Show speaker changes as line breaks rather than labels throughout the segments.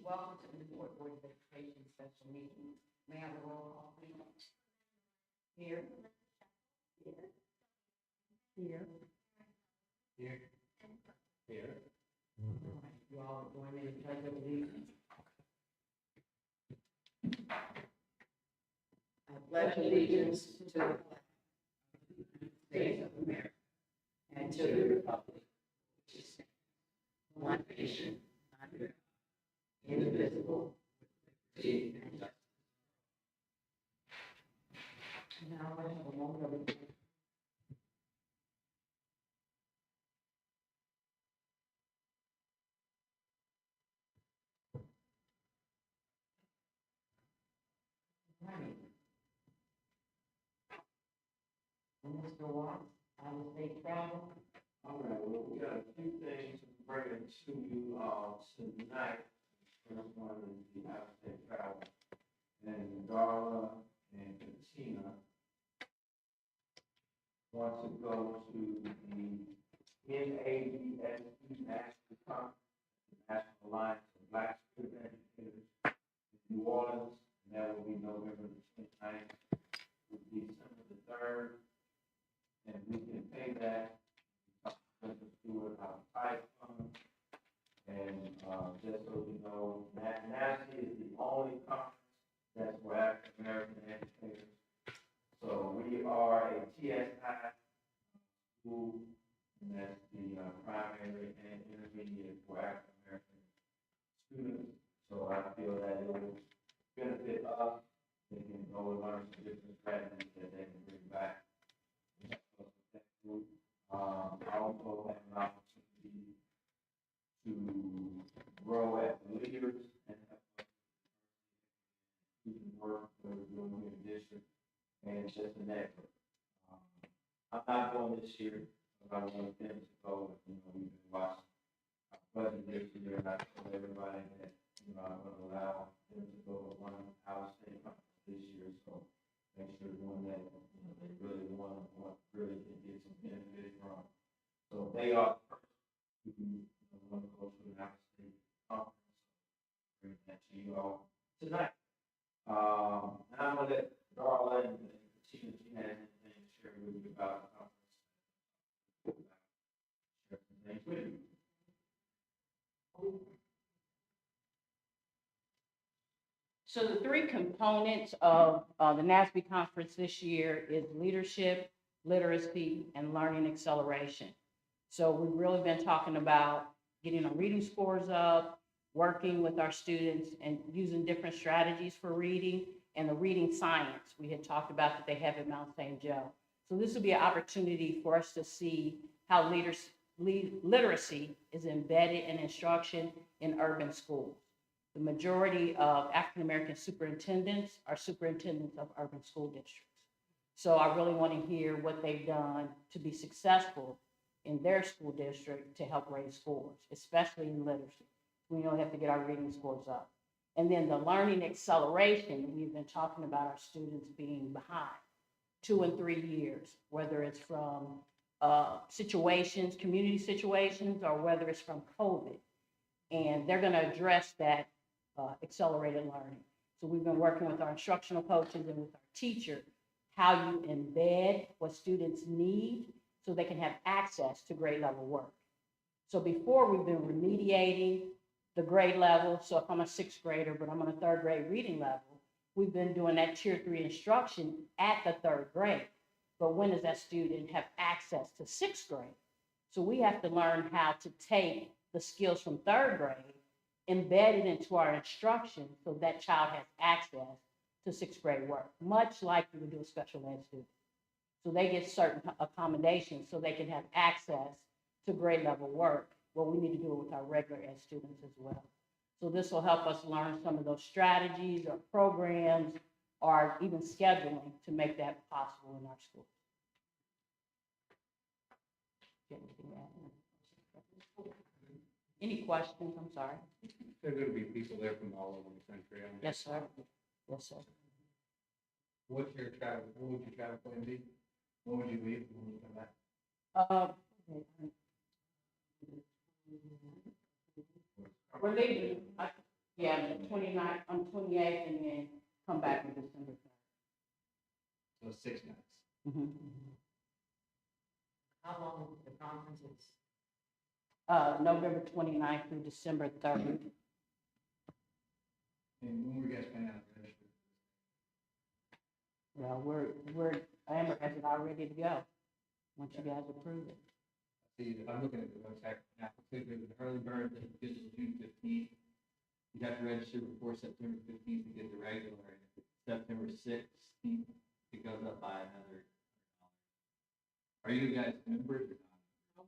Welcome to the Newport Board of Education special meeting. May I have a roll call, please? Here. Here. Here.
Here. Here.
All right, you all join me in the pledge of allegiance. I pledge allegiance to the flag of the United States of America and to the republic which is one nation, under God, indivisible, with liberty and justice. Now I have a moment of reflection. Right. And Mr. Watts, I will say travel.
All right, well, we got a few things to bring to you tonight. First one is the out-of-state travel. And Darla and Katina want to go to the NABSE National Conference, the National Alliance of Black Student Educators in New Orleans, and that will be November the 29th through December the 3rd. And we can pay that through our PIPE fund. And just so you know, NASE is the only conference that's for African American educators. So we are a TSI school, and that's the primary and intermediate for African American students. So I feel that it will benefit us. They can go and learn some different strategies that they can bring back. I also have an opportunity to grow as leaders and have work that we're doing in the district, and it's just a network. I'm not going this year, but I want them to go. We've been watching our budget this year, and I told everybody that, I'm going to allow them to go to one out-of-state conference this year, so make sure one that, they really want really can get some benefit from. So they are the first who want to go to an out-of-state conference. Bring that to you all tonight. And I'm going to let Darla and Tina, she has anything to share with you about the conference. Share some things with you.
So the three components of the NASB conference this year is leadership, literacy, and learning acceleration. So we've really been talking about getting our reading scores up, working with our students and using different strategies for reading, and the reading science we had talked about that they have at Mount St. Joe. So this will be an opportunity for us to see how literacy is embedded in instruction in urban schools. The majority of African American superintendents are superintendents of urban school districts. So I really want to hear what they've done to be successful in their school district to help raise scores, especially in literacy. We know we have to get our reading scores up. And then the learning acceleration, we've been talking about our students being behind 2 and 3 years, whether it's from situations, community situations, or whether it's from COVID. And they're going to address that accelerated learning. So we've been working with our instructional coaches and with our teacher, how you embed what students need so they can have access to grade level work. So before we've been remediating the grade level. So if I'm a 6th grader, but I'm on a 3rd grade reading level, we've been doing that tier 3 instruction at the 3rd grade. But when does that student have access to 6th grade? So we have to learn how to take the skills from 3rd grade, embed it into our instruction so that child has access to 6th grade work, much like you would do a special ed student. So they get certain accommodations so they can have access to grade level work. Well, we need to do it with our regular ed students as well. So this will help us learn some of those strategies or programs or even scheduling to make that possible in our schools. Any questions? I'm sorry.
There are going to be people there from all over the country.
Yes, sir. Yes, sir.
What would your travel plan be? When would you leave? When would you come back?
We're leaving. Yeah, the 29th, on 28th, and then come back on December 3rd.
So 6 nights.
Mhm.
How long is the conferences?
November 29th through December 3rd.
And when were you guys planning on registering?
Well, Amber has it all ready to go, once you guys approve it.
See, I'm looking at the website now, particularly with the early bird, that this is June 15th. You have to register before September 15th to get the regular, and if it's September 16th, it goes up by another $100. Are you guys members or not?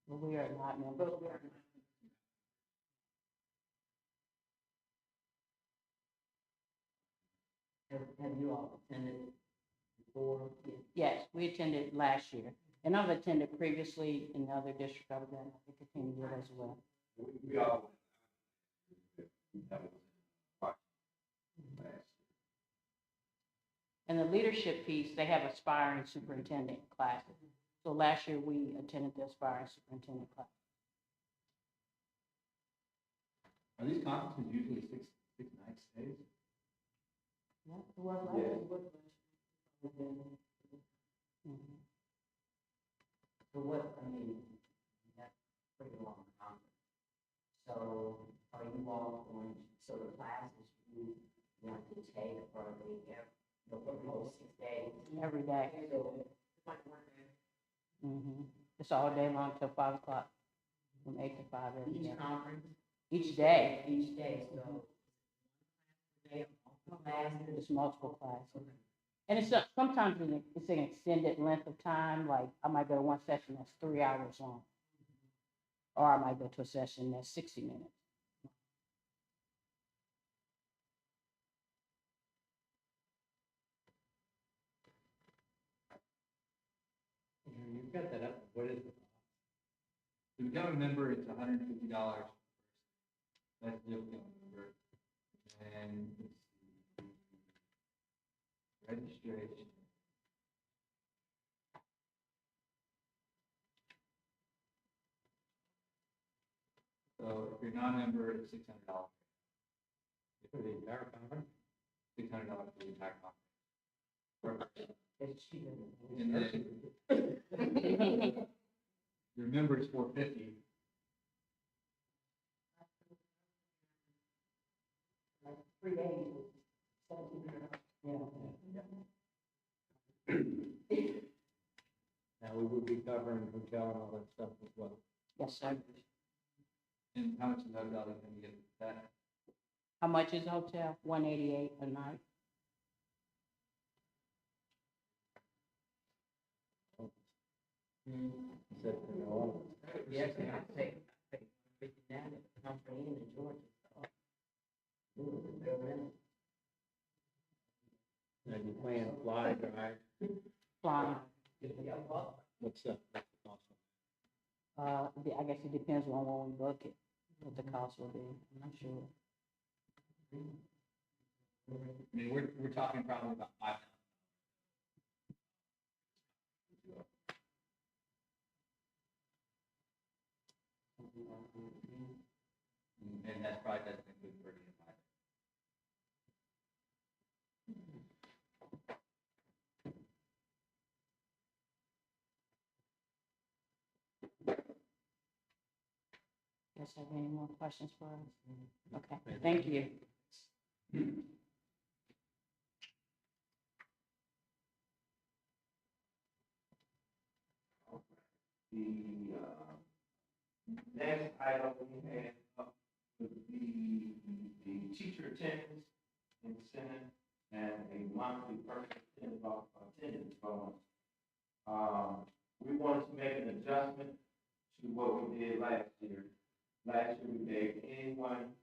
But we are not members.
Have you all attended before?
Yes, we attended last year, and I've attended previously in the other district I was in, I think attended it as well.
We all. That was last
And the leadership piece, they have aspiring superintendent classes. So last year, we attended the aspiring superintendent class.
Are these conferences usually six night stays?
Yeah, it was
last year.
Mhm.
So what, I mean, that's pretty long conference. So are you all going, so the classes you want to take are the whole 6 days?
Every day.
So it's like one day.
Mhm. It's all day long till 5 o'clock, from 8 to 5 every day.
Each conference,
Each day,
each day, so. Day, multiple classes.
it's multiple classes. And sometimes it's an extended length of time, like I might go to one session that's 3 hours long. Or I might go to a session that's 60 minutes.
You've got that up, what is it? To become a member, it's $150. That's the become a member. And let's see. Registration. So if you're not a member, it's $600. For the entire conference? $600 for the entire conference.
It's cheaper.
And then your member is $450.
Like 3 days, 17 Yeah.
Now, we would be covering hotel and all that stuff as well.
Yes, sir.
And how much is that dollar going to get that?
How much is the hotel? 188 a night.
Is that for all?
Yes, I pay $50 to come from in Georgia.
And you plan to fly, drive,
Flying.
what's the cost?
I guess it depends on when we book it, what the cost will be. I'm not sure.
I mean, we're talking probably about $5,000. And that's probably doesn't include per diem either.
Guys have any more questions for us? Okay, thank you.
The, next item we had up would be the teacher attendance incentive and a monthly person attendance bonus. We wanted to make an adjustment to what we did last year. Last year, we gave anyone,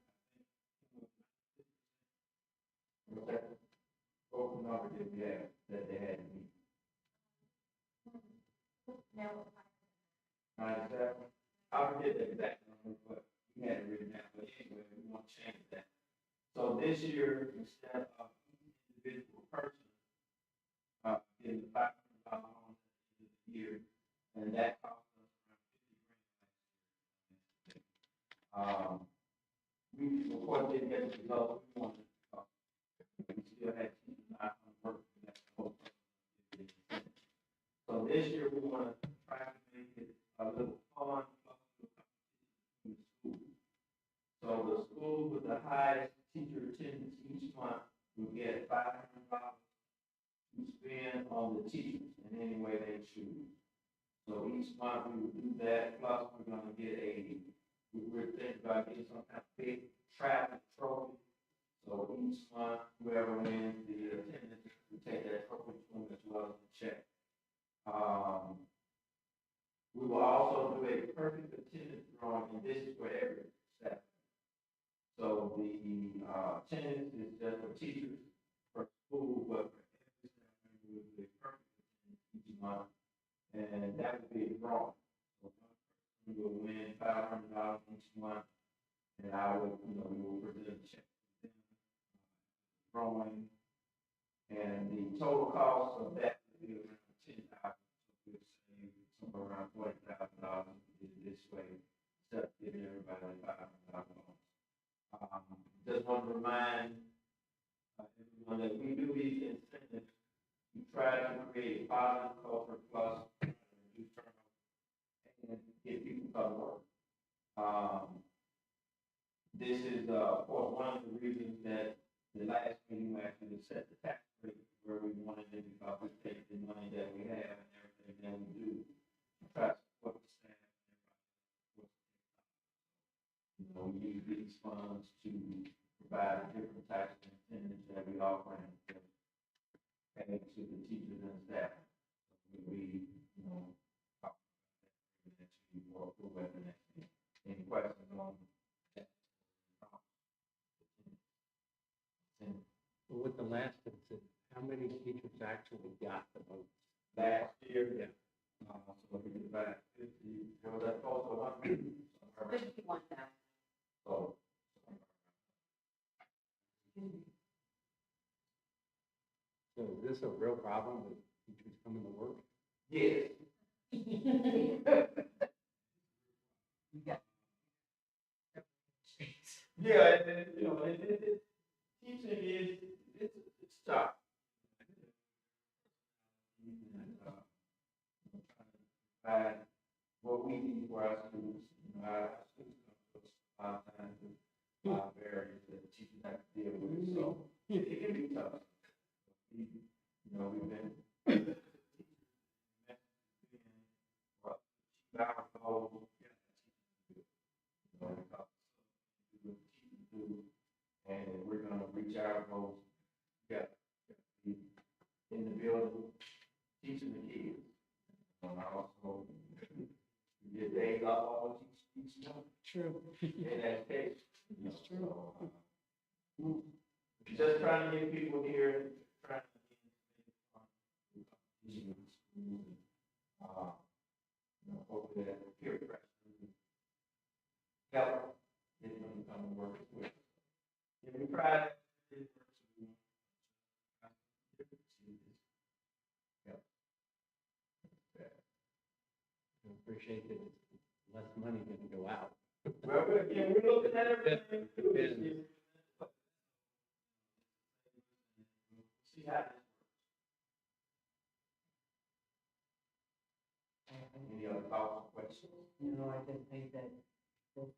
what number did we have that they had to meet? 97. I forget the exact number, but we had it written down, but anyway, we want to change that. So this year, instead of each individual person, getting $500 on the year, and that cost us around 50 grand last year. we, of course, didn't get the results we wanted. We still had teachers not on work. And that's the whole purpose. So this year, we want to try to make it a little fun, in the school. So the school with the highest teacher attendance each month will get $500 to spend on the teachers in any way they choose. So each month we will do that, plus we're gonna get we're thinking about getting some kind of big travel trophy. So each month, whoever wins the attendance, we take that trophy to them as well as the check. We will also do a perfect attendance drawing, and this is for every staff. So the attendance is just for teachers, for school, but for every staff member will be a perfect attendance each month, and that will be a drawing. So one person will win $500 each month, and I will, we will present a check to them, drawing, and the total cost of that will be around $10,000. So we'll save somewhere around $40,000 this way, instead of giving everybody $500. Just want to remind everyone that we do these incentives to try to create positive culture plus reduce turnover and get people to come work. This is, of course, one of the reasons that the last meeting we actually set the tax rate where we wanted it, because we take the money that we have and everything that we do to try to support the staff and everybody. We use these funds to provide different types of incentives that we offer and pay to the teachers and staff. So we talk about that next week or approve at the next meeting. Any questions on that?
Well, with the last incident, how many teachers actually got the vote?
Last year,
Yeah.
so we did about 50, was that close to 100?
51,000.
So,
So is this a real problem with teachers coming to work?
yes. Yeah, and teaching is, it's tough. And what we need for our students, our students come to us a lot of times with barriers that teachers have to deal with, so it can be tough. We've been our goals, and we're gonna reach our goals. We got to be in the building, teaching the kids. Also, we get days off all each month.
True.
In that case.
It's true.
Just trying to get people here, trying to hopefully that peer pressure help get them to come and work with us. And we try to
I appreciate that it's less money going to go out.
well, again, we're looking at everything. See how this works. Any other thoughts or questions?
I just think that this is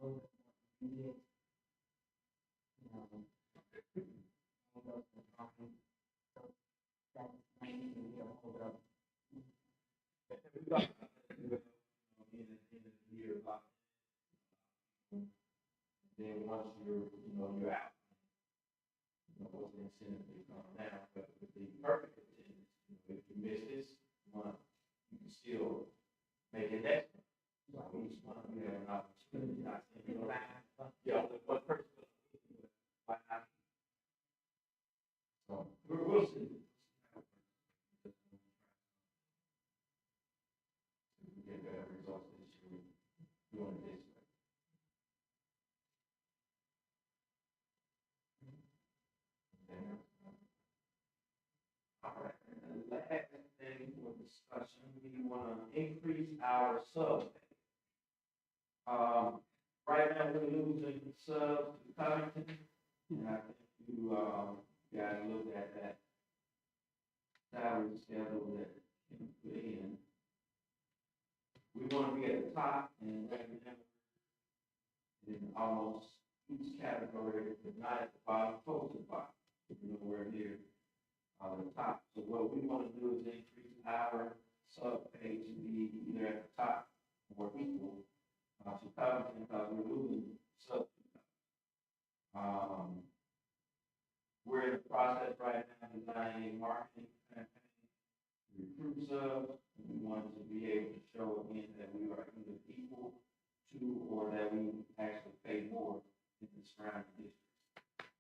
a little bit more immediate. All those are talking, so that might need to be a hold up.
We talked about that, in the year, then once you're out, what's the incentive to come down, but with the perfect attendance, if you miss this month, you can still make it next month. So each month you have an opportunity, not saying, yeah, only one person, why not? So we'll see. We get better results this year, doing it this way. All right, and the last thing for discussion, we want to increase our sub pay. Right now, we're losing subs to Covington, and I think you, guys looked at that salary schedule that Kim put in. We want to be at the top and recommend in almost each category, but not at the bottom, close to the bottom, nowhere near the top. So what we want to do is increase our sub pay to be either at the top or equal to Covington, because we're losing sub. We're in the process right now designing a marketing campaign to recruit subs. We want to be able to show again that we are either equal to or that we actually pay more in the surrounding districts.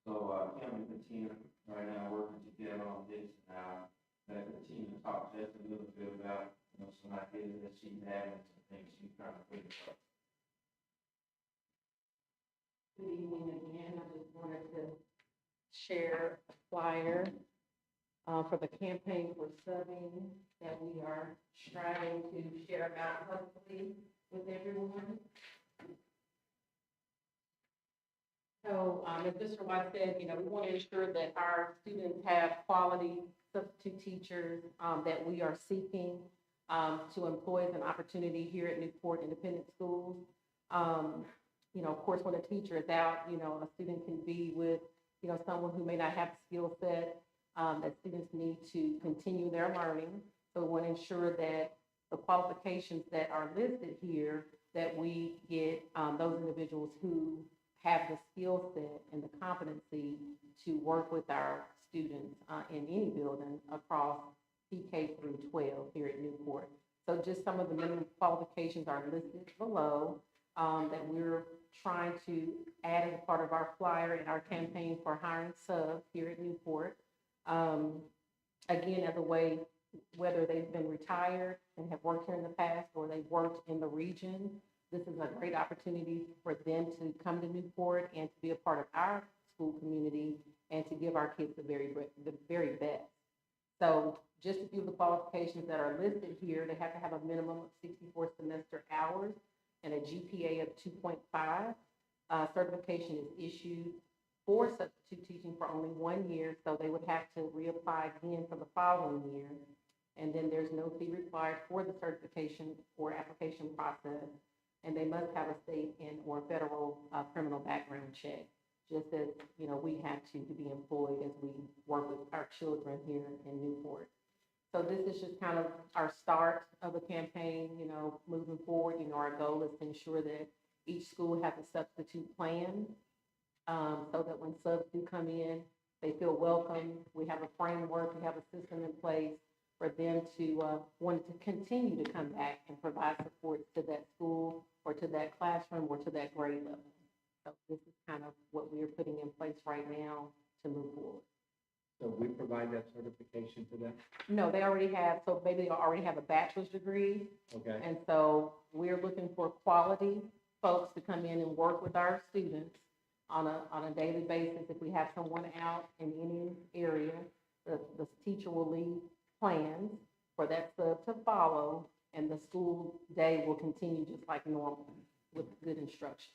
So, Kim and Katina right now working together on this, and let Katina talk just a little bit about, some ideas that she's having, some things she's trying to figure out.
Good evening again. I just wanted to share a flyer for the campaign for subbing that we are striving to share out publicly with everyone. So, as Mr. White said, we want to ensure that our students have quality substitute teachers that we are seeking to employ as an opportunity here at Newport Independent Schools. Of course, when a teacher is out, a student can be with, someone who may not have the skill set that students need to continue their learning. So we want to ensure that the qualifications that are listed here, that we get those individuals who have the skill set and the competency to work with our students in any building across PK through 12 here at Newport. So just some of the minimum qualifications are listed below that we're trying to add as part of our flyer in our campaign for hiring subs here at Newport. Again, as a way, whether they've been retired and have worked here in the past or they've worked in the region, this is a great opportunity for them to come to Newport and to be a part of our school community and to give our kids the very best. So just a few of the qualifications that are listed here, they have to have a minimum of 64 semester hours and a GPA of 2.5. Certification is issued for substitute teaching for only 1 year, so they would have to reapply again for the following year. And then there's no fee required for the certification or application process. And they must have a state and or federal criminal background check, just as, we have to be employed as we work with our children here in Newport. So this is just kind of our start of a campaign, moving forward. Our goal is to ensure that each school has a substitute plan so that when subs do come in, they feel welcome. We have a framework, we have a system in place for them to want to continue to come back and provide support to that school or to that classroom or to that grade level. So this is kind of what we are putting in place right now to move forward.
So we provide that certification to them?
No, they already have, so maybe they already have a bachelor's degree.
Okay.
And so we're looking for quality folks to come in and work with our students on a daily basis. If we have someone out in any area, the teacher will leave plans for that sub to follow, and the school day will continue just like normal with good instruction.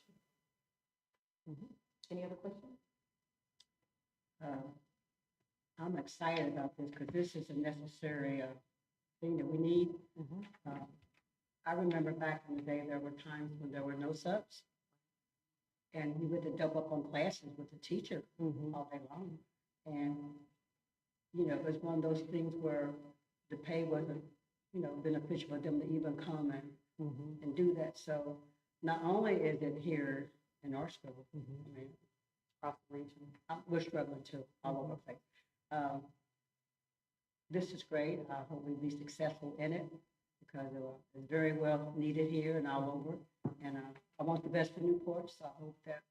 Any other questions?
I'm excited about this because this is a necessary thing that we need. I remember back in the day, there were times when there were no subs. And we would double up on classes with the teacher all day long. And, it was one of those things where the pay wasn't, beneficial for them to even come and do that. So not only is it here in our school, I mean, across the region, we're struggling too, all over the place. This is great. I hope we be successful in it because it's very well needed here and all over. And I want the best for Newport, so I hope that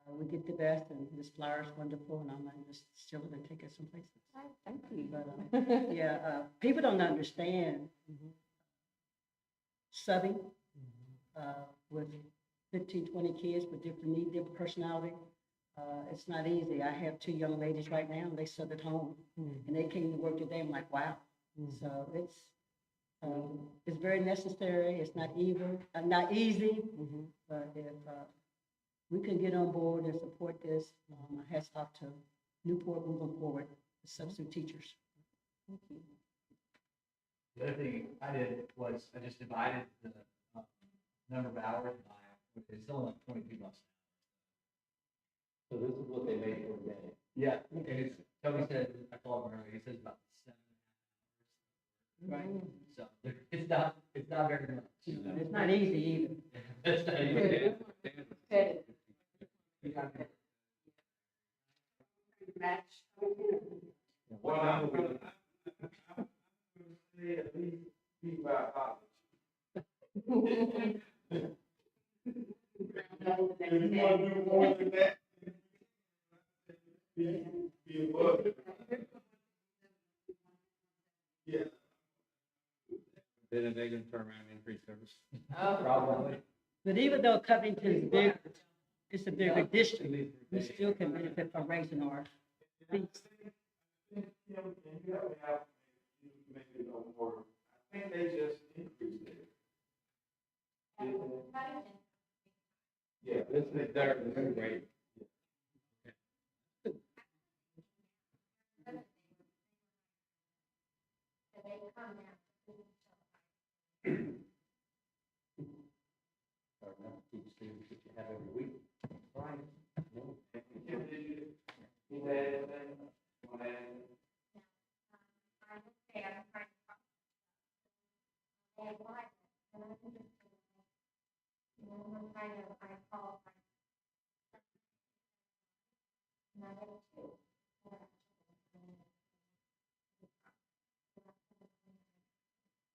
we get the best. And this flower is wonderful, and I might just steal it and take it some places.
Thank you.
But people don't understand subbing with 15, 20 kids with different needs, different personality. It's not easy. I have 2 young ladies right now, and they sub at home, and they came to work today. I'm like, wow. So it's very necessary. It's not evil, not easy, but if we can get on board and support this. My hats off to Newport moving forward, the substitute teachers.
The other thing I did was I just divided the number of hours by, it's only like 22 bucks.
So this is what they made for the day.
Yeah, and it's, Toby said, I called him earlier, he says about 7.5 hours.
Right.
So it's not very much.
It's not easy either.
It's not even-
Well, I'm gonna say at least be $5. If you wanna do more than that, be above it. Yeah.
Then they're gonna turn around and increase service.
Probably.
But even though Covington is big, it's a bigger district, we still can benefit from raising our fees.
And you have to have, you make it no more, I think they just increased it. Yeah,
This is their rate. Or not teach students that you have every week.
Right.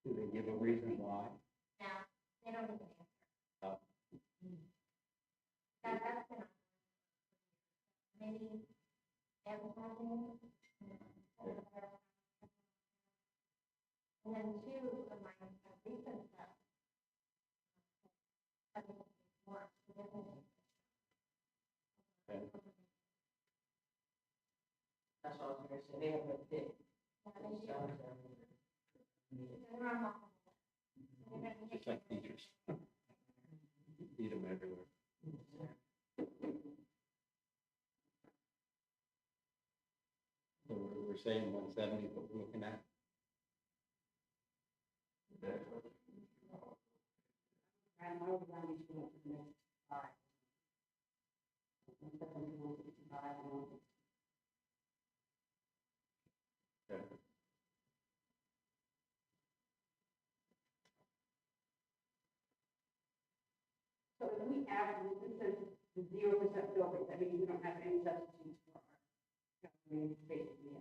Do they give a reason why? Oh. Okay.
That's what I was gonna say, they have a big.
Just like teachers. Need them everywhere. So we're saying 170, what we're looking at. Okay.
So if we average, this is the 0% bill rate, that means we don't have any substitutes for our, basically, yeah.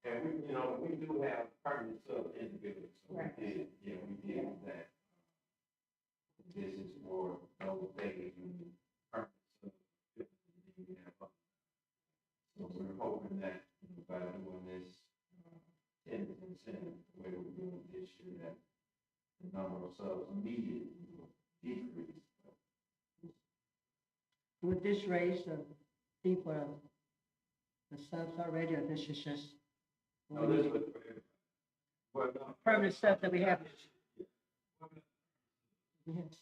And we, you know, we do have permanent sub individuals, so
Right.
we did, yeah, we did that. This is for those days, permanent sub. we have up. So we're hoping that, you know, by doing this, 10%, the way we're doing it this year, that the number of subs needed will decrease.
Would this raise the fee for the subs already, or this is just?
No, this was for everybody. But,
Permanent stuff that we have. Yes.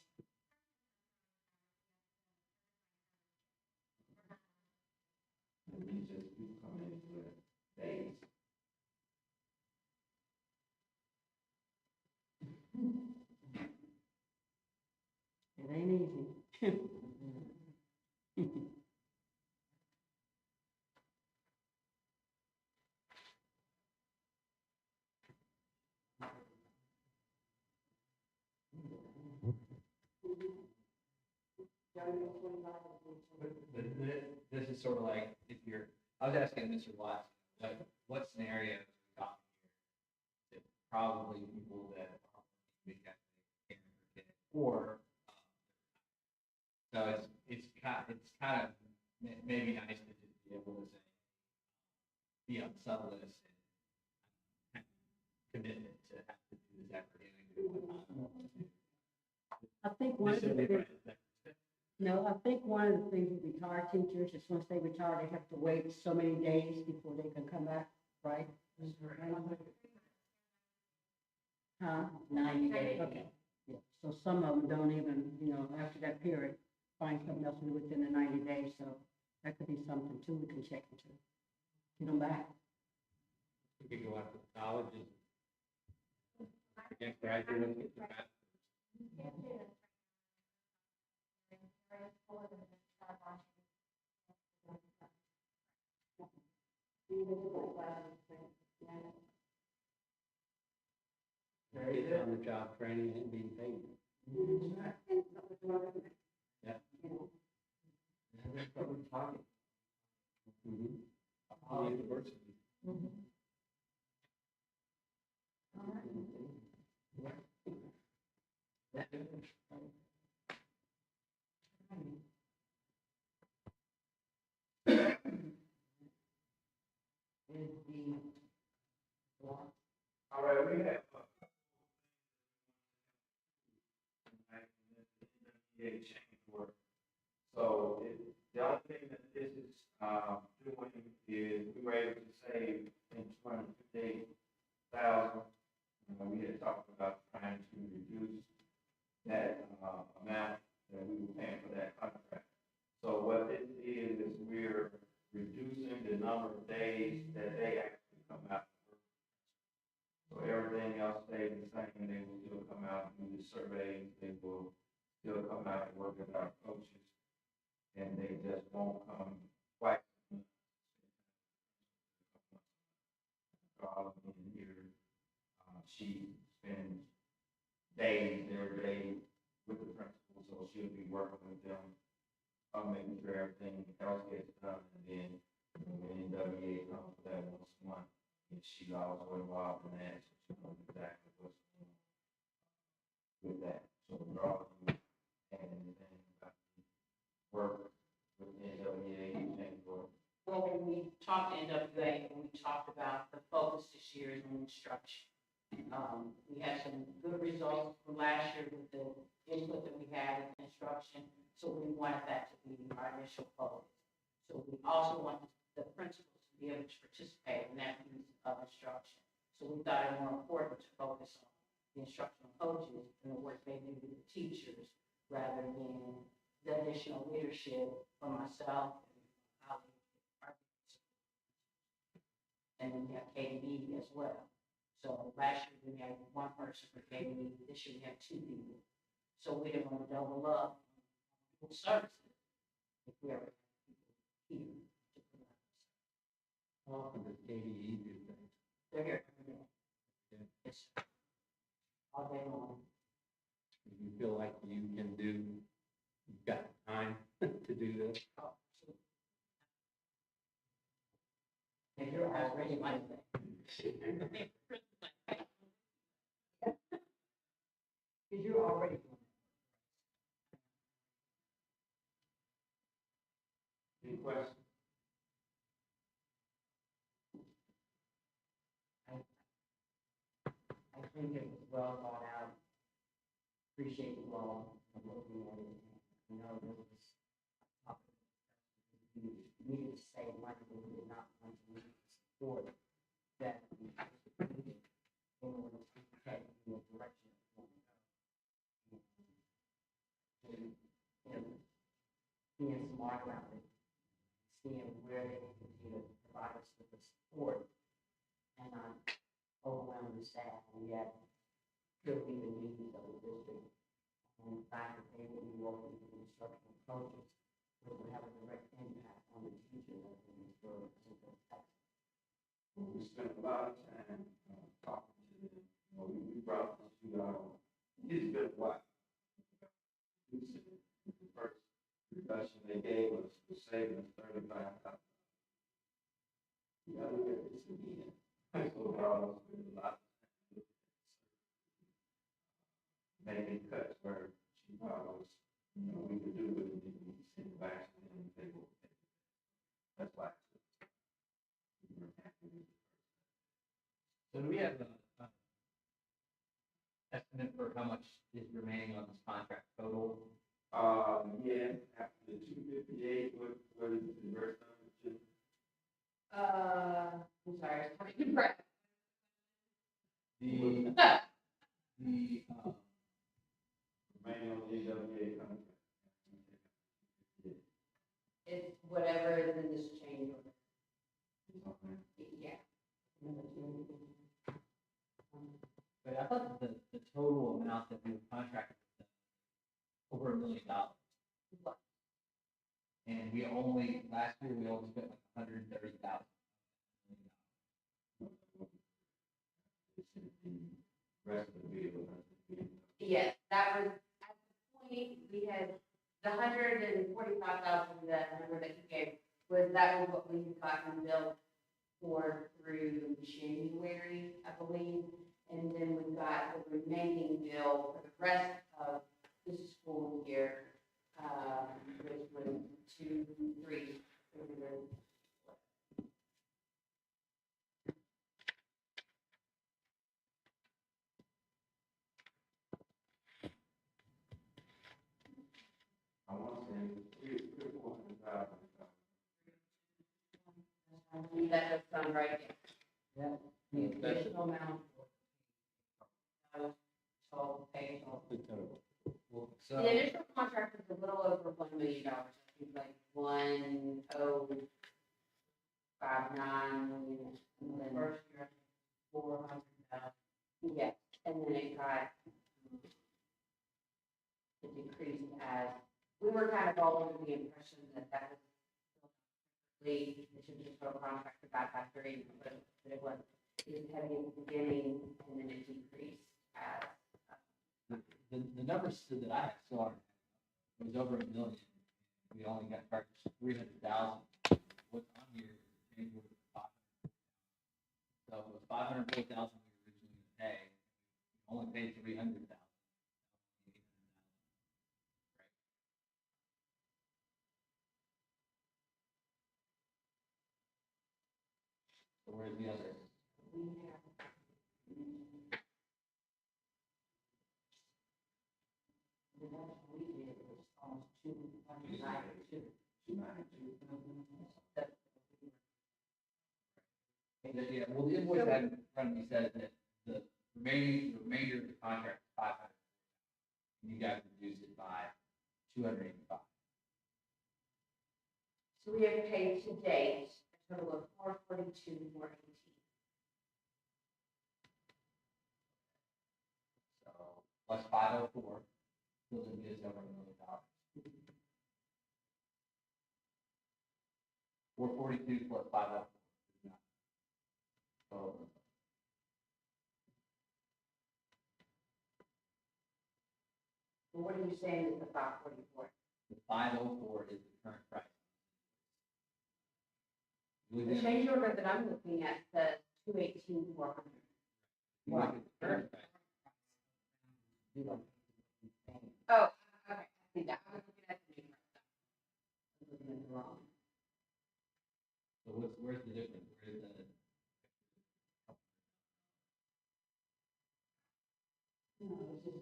And we just, we come in with days.
It ain't easy.
This is sort of like, if you're, I was asking Mr. Watts, what scenarios we got here? That probably people that are big or, so it's kind of maybe nice to just be able to say, be on some list and commitment to have to do this every day.
I think one of the things, no, I think one of the things with retired teachers is once they retire, they have to wait so many days before they can come back, right? Huh?
90 days.
Okay, yeah, so some of them don't even, after that period, find something else to do within the 90 days, so that could be something too we can check into. Get them back.
We could go out to college and get graduates, get the bachelor's. Get on the job training and being paid. Yeah.
That's what we're talking.
All universities.
Is the,
All right, we have. NWA change work. So the only thing that this is, doing is we were able to save in 258,000. We had talked about trying to reduce that, amount that we were paying for that contract. So what this is we're reducing the number of days that they actually come out to work. So everything else stays the same, they will still come out and do the surveys, they will still come out and work with our coaches, and they just won't come twice. All of them here, she spends days every day with the principal, so she'll be working with them, making sure everything else gets done, and then when NWA comes for that once a month, and she's also involved in that, so she knows exactly what's going on with that. So we're all and anything about the work with NWA and work.
Well, when we talked to NWA, and we talked about the focus this year is on instruction. We had some good results from last year with the input that we had with instruction, so we wanted that to be our initial focus. So we also want the principals to be able to participate in that piece of instruction. So we thought it more important to focus on the instructional coaches and the work they do with the teachers, rather than the additional leadership for myself and my colleagues. And then we have KDB as well. So last year we had one person for KDB, this year we have two people. So we didn't want to double up on services if we ever have people here to provide service.
How often does KDE do things?
They're here every day.
Yeah.
It's all day long.
Do you feel like you can do, you've got the time to do this?
Oh, absolutely. And you're already like that. Because you're already doing
Any questions?
I think it was well thought out. Appreciate you all for looking at it. I know there was, we needed to save money, but we did not want to support that. In order to head in the direction we want to go. And, being smart about it, seeing where they can continue to provide us with the support. And I'm overwhelmed with staff, and yet still meet the needs of the district. And the fact that they will be working with the instructional coaches, which will have a direct impact on the teachers of the district.
We spent a lot of time, talking to them. We brought this to y'all. It's been a while. The first reduction they gave us was saving us $35,000. You gotta look at this again. So brought us with a lot of time. Making cuts where she thought was, we could do it, and then we send it back to them, and they will. That's why. We weren't happy with it.
So do we have a estimate for how much is remaining on this contract total?
Yeah, after the 258, what is the rest of it?
I'm sorry, it's hard to breath.
The, The,
Remaining on the EWA contract.
It's whatever is in this change order.
Okay.
Yeah.
but I thought the total amount that we were contracted with them, over $1 million. And we only, last year, we only spent like 130,000.
Rest of the bill.
Yes, that was, at the point, we had the 145,000, that number that you gave, that was what we had gotten billed for through January, I believe. And then we got the remaining bill for the rest of this school year, which was 2, 3,
I want to say three, 400,000.
that does sound right.
Yeah.
The additional amount. Total pay.
Well,
The
so,
initial contract was a little over $1 million, I think like 1,059 million. And then
First year, 400,000.
yes, and then it got it decreased as we were kind of all under the impression that that was it should just go contract about after 8, but it was. It was heavy in the beginning, and then it decreased as
the numbers that I saw, it was over $1 million. We only got purchased 300,000. What's on here, change order was 500. So it was 504,000 we were originally going to pay. We only paid 300,000. So where's the other?
we have. The best we did was almost 292.
Yeah, well, the invoice I had in front of me said that the remainder of the contract is 500. And you guys reduced it by 285.
So we have paid to date a total of 442, 418.
So plus 504, still didn't get us over $1 million. 442 plus 504. So
So what are you saying is the 544?
the 504 is the current price.
The
Within-
change order that I'm looking at says 218, 400.
you look at the current price.
Oh, okay, I see that. I was looking at the new price. I was looking at the wrong.
So where's the difference? Where's the?
No, it's just.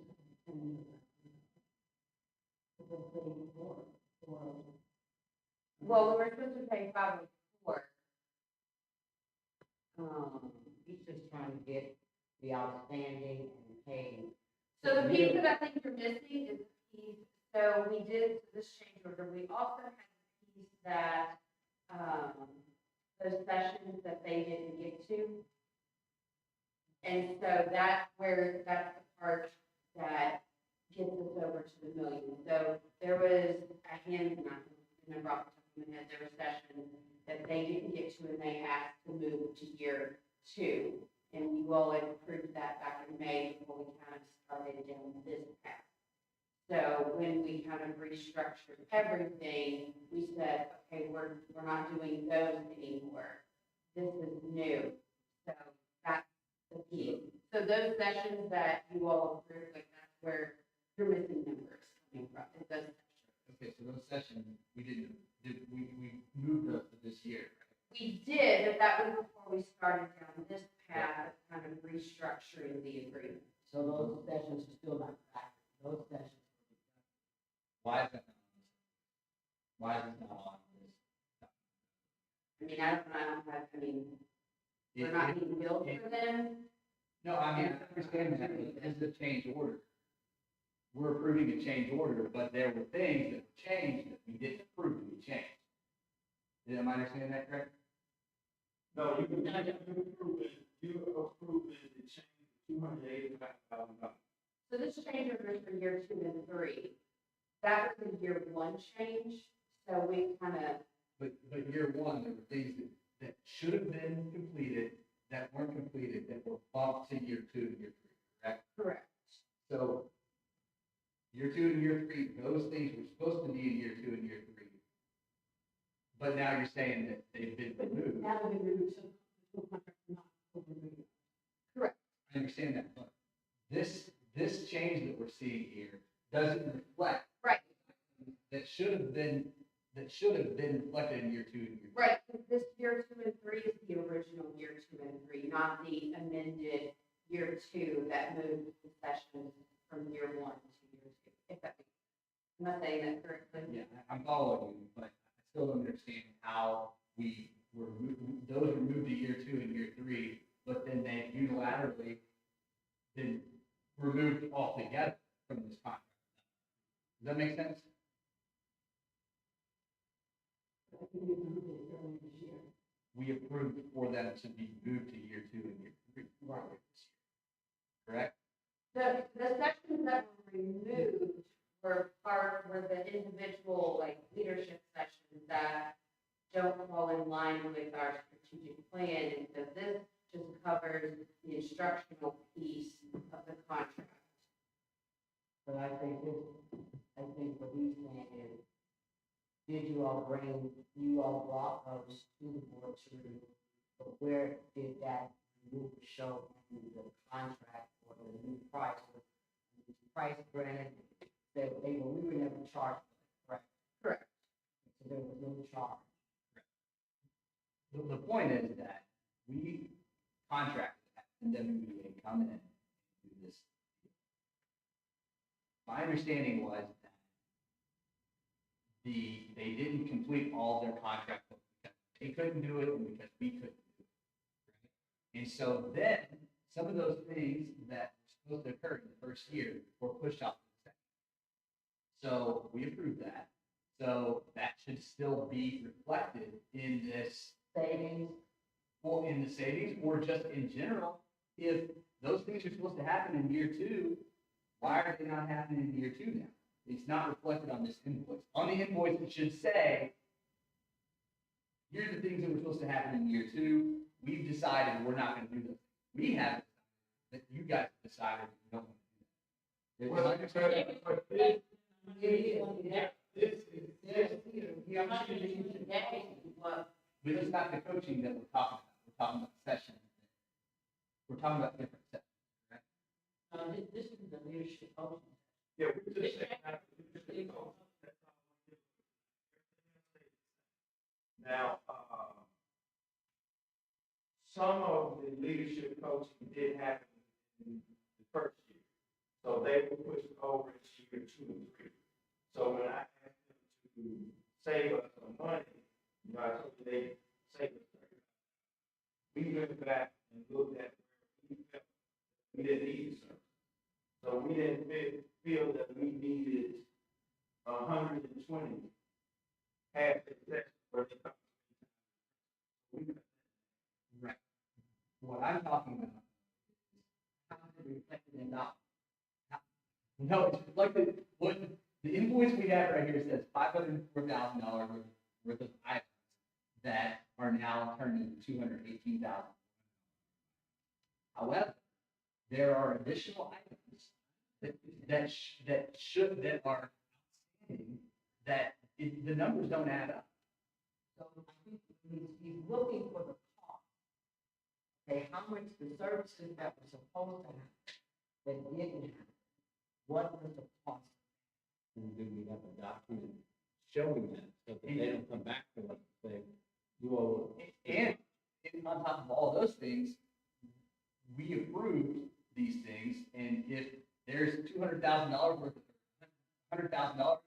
Well, we were supposed to pay 504.
He's just trying to get the outstanding and pay.
So the piece that I think you're missing is the piece, so we did this change order, we also had the piece that, those sessions that they didn't get to. And so that's the part that gets us over to the million. So there was a number off the top of my head, there were sessions that they didn't get to and they asked to move to year 2. And you all had approved that back in May before we kind of started down this path. So when we kind of restructured everything, we said, okay, we're not doing those anymore. This is new. So that's the key. So those sessions that you all approved, like that's where you're missing numbers coming from. It's those sessions.
Okay, so those sessions, we moved those to this year, right?
We did, but that was before we started down this path of kind of restructuring the agreement.
So those sessions are still not back. Those sessions.
Why is that not on this? Why is it not on this?
I mean, I don't have, we're not being billed for them.
No, I mean, I understand that, but this is a change order. We're approving a change order, but there were things that were changed that we didn't approve to be changed. Am I understanding that correct?
No, you approving the change, $285,000.
So this change order is for year 2 and 3. That was the year 1 change, so we kind of,
But year one, there were things that should have been completed, that weren't completed, that were bumped to year 2 and year 3, correct?
correct.
So year 2 and year 3, those things were supposed to be in year 2 and year 3. But now you're saying that they've been removed.
Now that we remove some contract, not overrule.
Correct.
I understand that, but this change that we're seeing here doesn't reflect.
Right.
That should have been reflected in year 2 and year 3.
Right, this year 2 and 3 is the original year 2 and 3, not the amended year 2 that moved the sessions from year 1 to year 2, if that makes sense. Am I saying that correctly?
Yeah, I'm following you, but I still don't understand how those were moved to year 2 and year 3, but then they unilaterally been removed altogether from this contract. Does that make sense?
I think we removed it earlier this year.
We approved for them to be moved to year 2 and year 3.
Right.
Correct?
The sections that were removed were the individual, like, leadership sessions that don't fall in line with our strategic plan, and so this just covers the instructional piece of the contract.
But I think what he's saying is, did you all brought those to the board to review? But where did that move show in the contract or the new price? The price granted, that we were never charged, for it, correct?
Correct.
So there was no charge.
The point is that we contracted and then we come in and do this. My understanding was that they didn't complete all their contract because they couldn't do it and because we couldn't do it. Right? And so then some of those things that were supposed to occur in the first year were pushed off to the second. So we approved that. So that should still be reflected in this
Savings,
or in the savings, or just in general. If those things are supposed to happen in year 2, why are they not happening in year 2 now? It's not reflected on this invoice. On the invoice, it should say, here's the things that were supposed to happen in year 2. We've decided we're not going to do those. We have decided that you guys have decided you don't want to do that.
Well,
Am I understanding?
but
But it's not the coaching that we're talking about. We're talking about sessions. We're talking about different sessions, right?
This is the leadership coaching.
Yeah, we just said that. Now, some of the leadership coaching did happen in the first year. So they were pushed over into year 2 and 3. So when I asked them to save us some money, you know, I told you they saved us $30. We went back and looked at where we felt we didn't need the service. So we didn't feel that we needed 120 half the session for the company.
Right. What I'm talking about is how is it reflected in dollars? No, it's reflected, what, the invoice we have right here says $504,000 worth of items that are now turned into $218,000. However, there are additional items that are outstanding, that the numbers don't add up.
so I think he's looking for the cost. Okay, how much the services that were supposed to happen, that didn't happen, what was the cost?
And do we have a document showing that, so that they don't come back to us and say, you owe us.
And on top of all those things, we approved these things, and if there's $200,000 worth of, $100,000,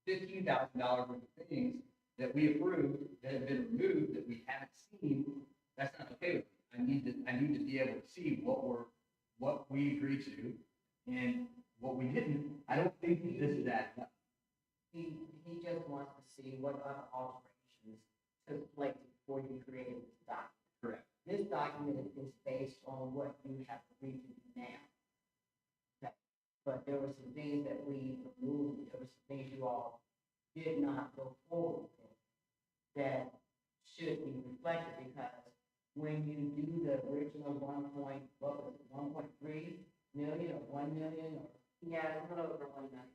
$15,000 worth of things that we approved that have been removed that we haven't seen, that's not okay with me. I need to be able to see what we agreed to and what we didn't. I don't think that this is adding up.
He just wants to see what other alterations took place before you created this document.
Correct.
This document is based on what you have agreed to do now. Okay. But there were some things that we removed, there were some things you all did not go forward with that should be reflected, because when you do the original 1.3 million or 1 million or
Yeah, it's a little over 1 million.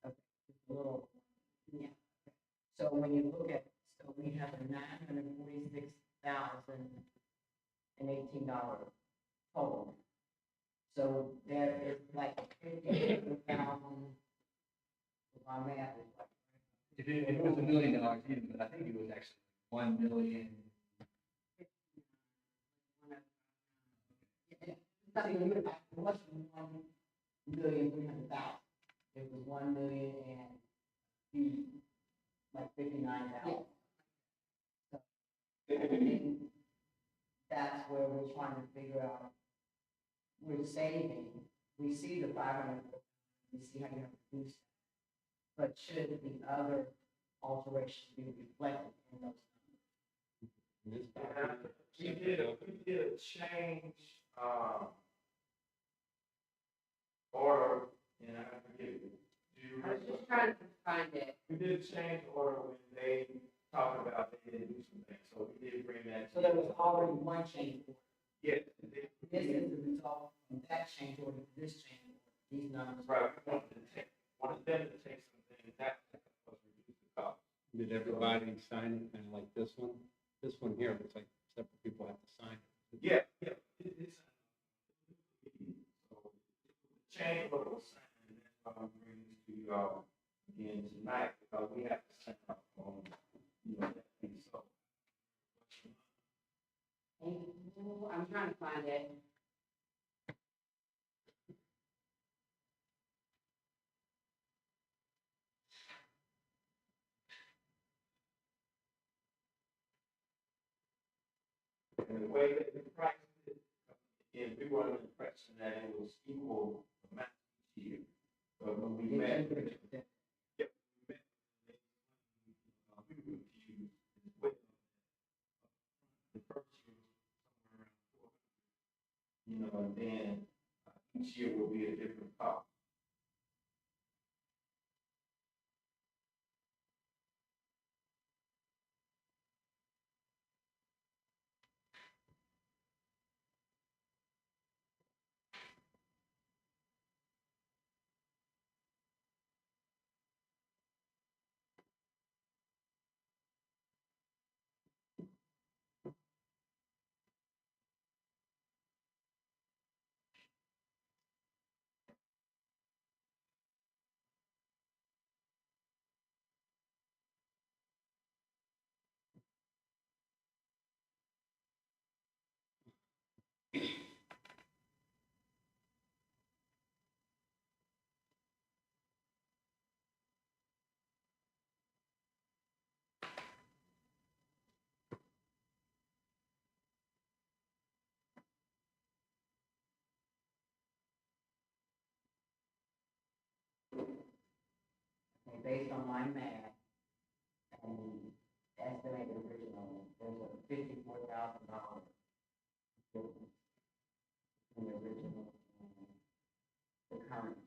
just a little, yeah. So when you look at, so we have a $946,018 total. So there is like 50,000, if my math is like.
If it was $1 million even, but I think it was actually 1 million.
See, it wasn't 1,300,000. It was 1,000,000 and like 59,000. So, and that's where we're trying to figure out, we're saving, we see the 500, we see how you have reduced, but should the other alterations be reflected in those numbers?
We did a change, order, and I forget, do you
I was
remember?
just trying to find it.
We did change order when they talked about they didn't do some things, so we did bring that.
So there was already one change order.
Yes.
This is the result from that change order to this change order. These numbers.
Right, we wanted them to take some things that was reduce the cost.
Did everybody sign it, kind of like this one? This one here, looks like separate people have to sign it.
Yeah, it's. So, the change order was signed, and that's why I'm bringing this to y'all again tonight, because we have to sign up on, that piece, so.
I'm trying to find it.
And the way that we priced it, again, we were under the impression that it was equal amount each year. But when we met, we were confused with the first year was somewhere around 400, and then each year will be a different cost.
Okay, based on my math and estimated original, there's a $54,000 difference in the original and the current.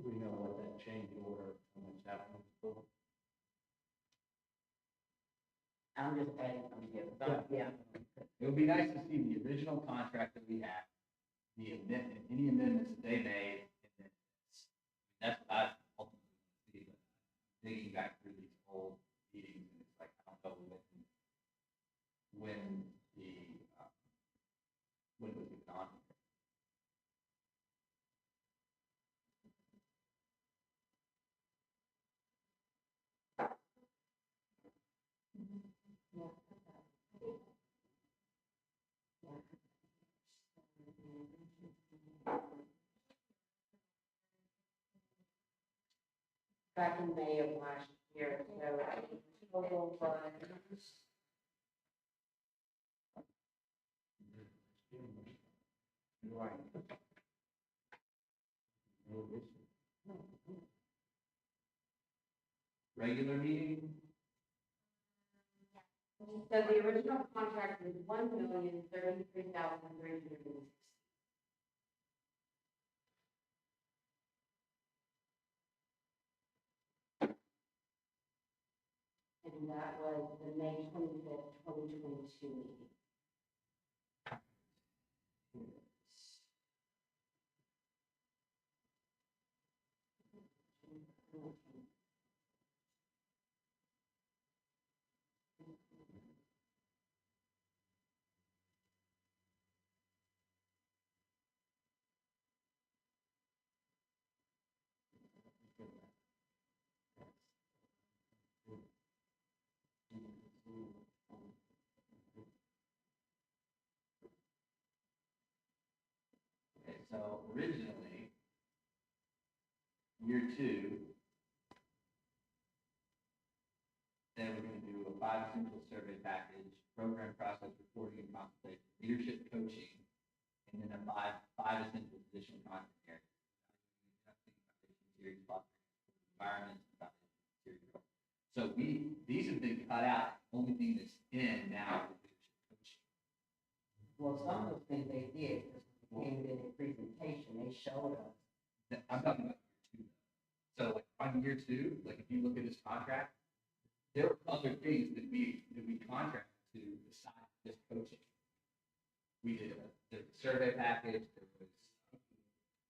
We know what that change order, how much that was for.
I'm just adding some here. Yeah.
It would be nice to see the original contract that we had, the amendment, any amendments that they made, and then that's what I ultimately want to see, but digging back through these old meetings, and it's like, I don't know when when was it on?
Back in May of last year, so total was
Right.
Regular meeting,
So the original contract was 1,033,360.
And that was the May 25th, 2022 meeting.
okay, so originally, year two, they were gonna do a 5 essential survey package, program process reporting and consultation, leadership coaching, and then a five essential position content areas. Series, environment, material. So these have been cut out, only thing that's in now is leadership coaching.
Well, some of those things they did, because when we came in the presentation, they showed us.
I'm talking about year two. So like on year two, like if you look at this contract, there were other things that we contracted to besides just coaching. We did the survey package, there was,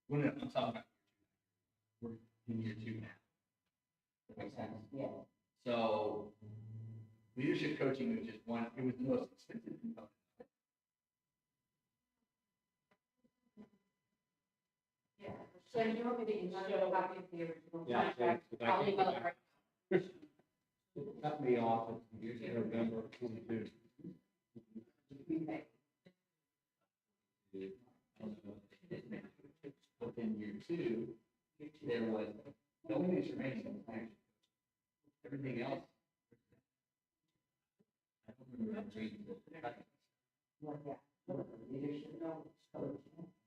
well, no, I'm talking about we're in year two now. That makes sense?
Yeah.
So leadership coaching was just one, it was the most expensive component.
Yeah. So you want me to email a copy of the original
Yeah,
contract?
thanks. If I
I'll
can-
email it right.
It cut me off in November 22.
Within year two, there was, the only thing that's remaining is planning. Everything else. I don't remember reading the,
What, yeah, what, leadership notes, coaching.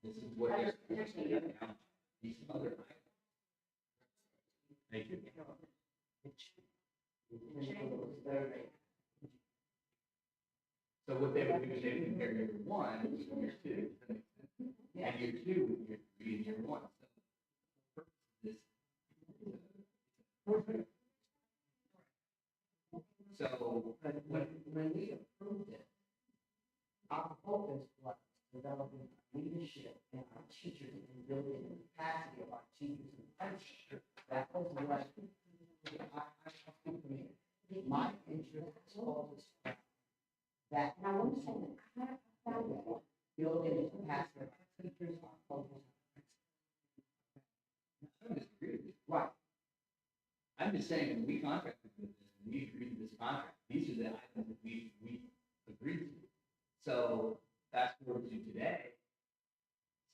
this is what they're, these other items.
Thank you.
So what they would do is they would compare year one with year two, does that make sense? And year two with year three and year one, so. This. So,
But when we approved it, our focus was developing leadership in our teachers and building the capacity of our teachers and principals. That was what I speak for me. My interest was focused on that. And I want to say that I have found that building the capacity of our teachers, our focus on
I don't disagree with you.
right.
I'm just saying, when we contracted with this, when we agreed to this contract, these are the items that we agreed to. So fast forward to today,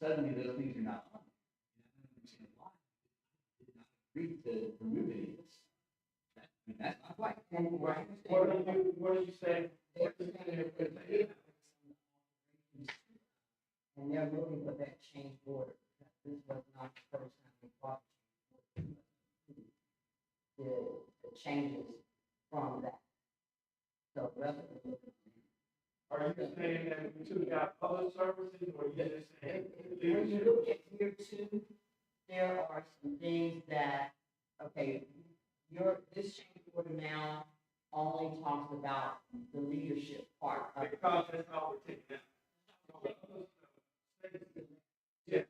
suddenly those things are not on. And I don't understand why. I did not agree to remove any of this. I mean, that's not right.
And right.
What do you say? What do you say?
And they're looking for that change order. This was not the first time we brought the changes from that. So rather than looking.
Are you saying that we took out other services, or you just saying?
When you look at year two, there are some things that, okay, this change order now only talks about the leadership part of it.
Because that's all we're taking out. Yeah.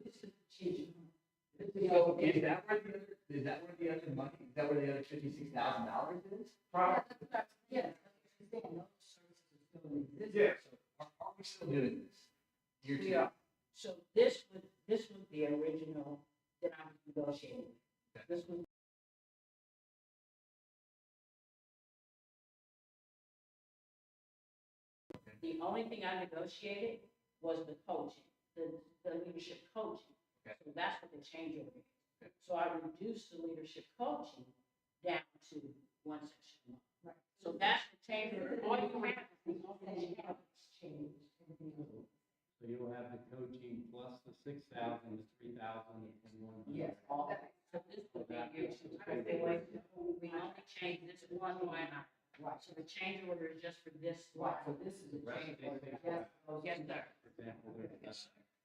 This is the teaching.
So is that where the other money, is that where the other $56,000 is?
Right.
Yes, those services still exist.
Yes.
Are we still doing this? Year two?
We are. So this was the original that I was negotiating.
Okay.
This was. The only thing I negotiated was the coaching, the leadership coaching.
Okay.
So that's what the change order is.
Okay.
So I reduced the leadership coaching down to one section.
Right.
So that's the change order. All you have is the only change.
So you'll have the coaching plus the 6,000, the 3,000, and 1,100.
Yes, all that. So this would be your, I say, wait, we only change this one line item.
Right,
So the change order is just for this
right,
one.
so this is the change
Rest of
order.
these
Yes,
Yes, sir.
For example, there's a